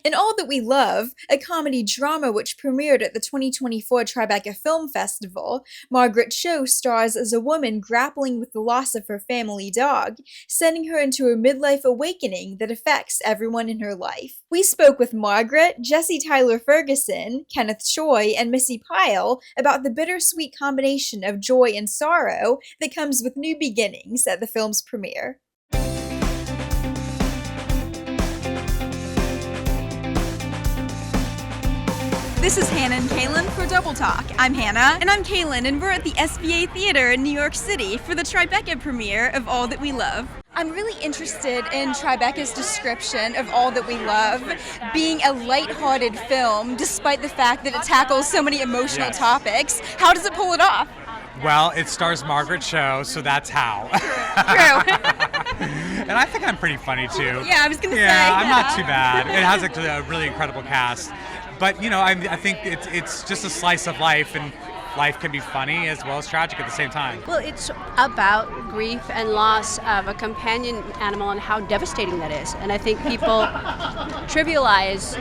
In All That We Love, a comedy drama which premiered at the 2024 Tribeca Film Festival, Margaret Cho stars as a woman grappling with the loss of her family dog, sending her into a midlife awakening that affects everyone in her life. We spoke with Margaret, Tyler Ferguson, Kenneth Choi, and Missi Pyle about the bittersweet combination of joy and sorrow that comes with new beginnings at the film's premiere. This is Hannah and Cailin for Double Talk. I'm Hannah. And I'm Cailin, and we're at the SBA Theater in New York City for the Tribeca premiere of All That We Love. I'm really interested in Tribeca's description of All That We Love being a lighthearted film, despite the fact that it tackles so many emotional topics. How does it pull it off? Well, it stars Margaret Cho, so that's how. True. And I think I'm pretty funny too. Yeah, I was going to say. Yeah, I'm not too bad. It has a really incredible cast. But, you know, I think it's just a slice of life, and life can be funny as well as tragic at the same time. Well, it's about grief and loss of a companion animal and how devastating that is. And I think people trivialize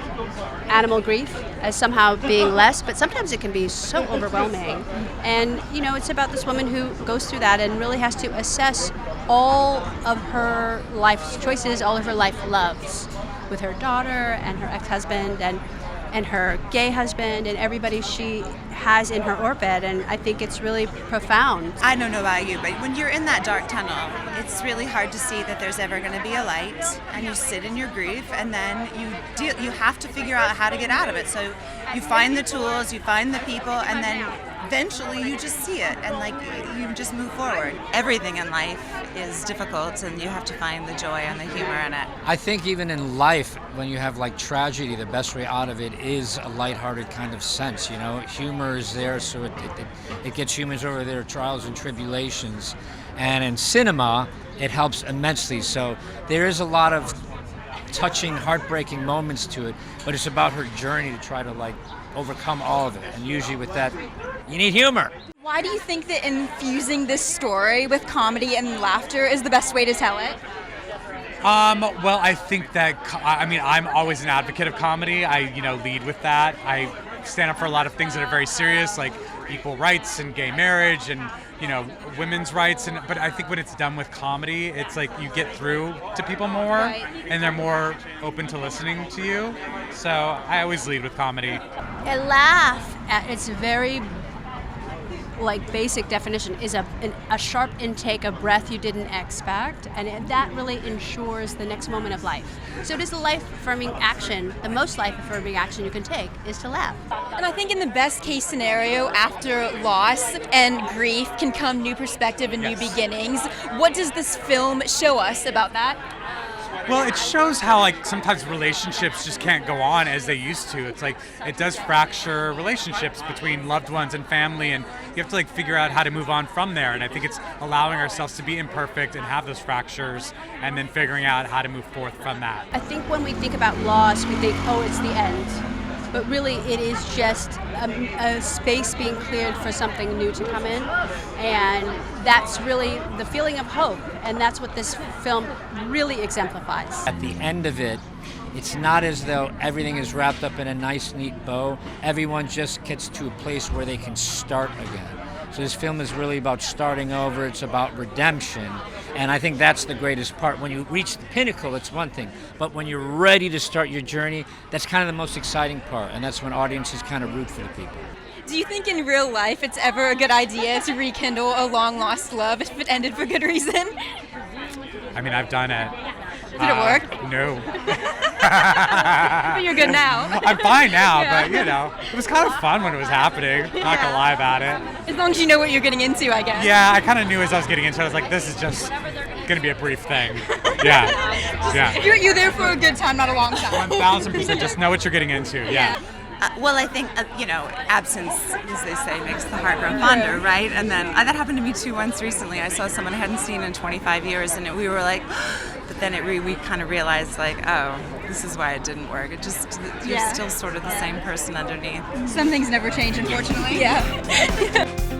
animal grief as somehow being less, but sometimes it can be so overwhelming. And, you know, it's about this woman who goes through that and really has to assess all of her life's choices, all of her life loves, with her daughter and her ex-husband and her gay husband and everybody she has in her orbit, and I think it's really profound. I don't know about you, but when you're in that dark tunnel, it's really hard to see that there's ever going to be a light, and you sit in your grief, and then you have to figure out how to get out of it. So you find the tools, you find the people, and then eventually you just see it, and you just move forward. Everything in life is difficult, and you have to find the joy and the humor in it. I think even in life, when you have tragedy, the best way out of it is a lighthearted kind of sense. You know, humor is there, so it gets humans over their trials and tribulations. And in cinema, it helps immensely. So there is a lot of touching, heartbreaking moments to it, but it's about her journey to try to overcome all of it. And usually with that, you need humor. Why do you think that infusing this story with comedy and laughter is the best way to tell it? Well, I think that, I'm always an advocate of comedy. I, lead with that. I stand up for a lot of things that are very serious, like equal rights and gay marriage and, women's rights. But I think when it's done with comedy, it's like you get through to people more, and they're more open to listening to you. So I always lead with comedy. A laugh, at its very basic definition, is a sharp intake of breath you didn't expect, and that really ensures the next moment of life. So it is a life-affirming action. The most life-affirming action you can take is to laugh. And I think in the best case scenario, after loss and grief can come new perspective and new beginnings. What does this film show us about that? Well, it shows how sometimes relationships just can't go on as they used to. It's it does fracture relationships between loved ones and family, and you have to figure out how to move on from there. And I think it's allowing ourselves to be imperfect and have those fractures, and then figuring out how to move forth from that. I think when we think about loss, we think, oh, it's the end. But really, it is just a space being cleared for something new to come in. And that's really the feeling of hope. And that's what this film really exemplifies. At the end of it, it's not as though everything is wrapped up in a nice, neat bow. Everyone just gets to a place where they can start again. So this film is really about starting over. It's about redemption. And I think that's the greatest part. When you reach the pinnacle, it's one thing. But when you're ready to start your journey, that's kind of the most exciting part. And that's when audiences kind of root for the people. Do you think in real life it's ever a good idea to rekindle a long-lost love if it ended for good reason? I've done it. Did it work? No. But you're good now. I'm fine now, but it was kind of fun when it was happening. Not gonna lie about it. As long as you know what you're getting into, I guess. Yeah, I kind of knew as I was getting into it. I was like, this is just gonna be a brief thing. Yeah. You're there for a good time, not a long time. 1000%. Just know what you're getting into. Yeah. Well, I think, absence, as they say, makes the heart grow fonder, right? And then that happened to me too once recently. I saw someone I hadn't seen in 25 years, and we were like, but then we kind of realized, oh, this is why it didn't work. It just, you're still sort of the same person underneath. Some things never change, unfortunately. Yeah.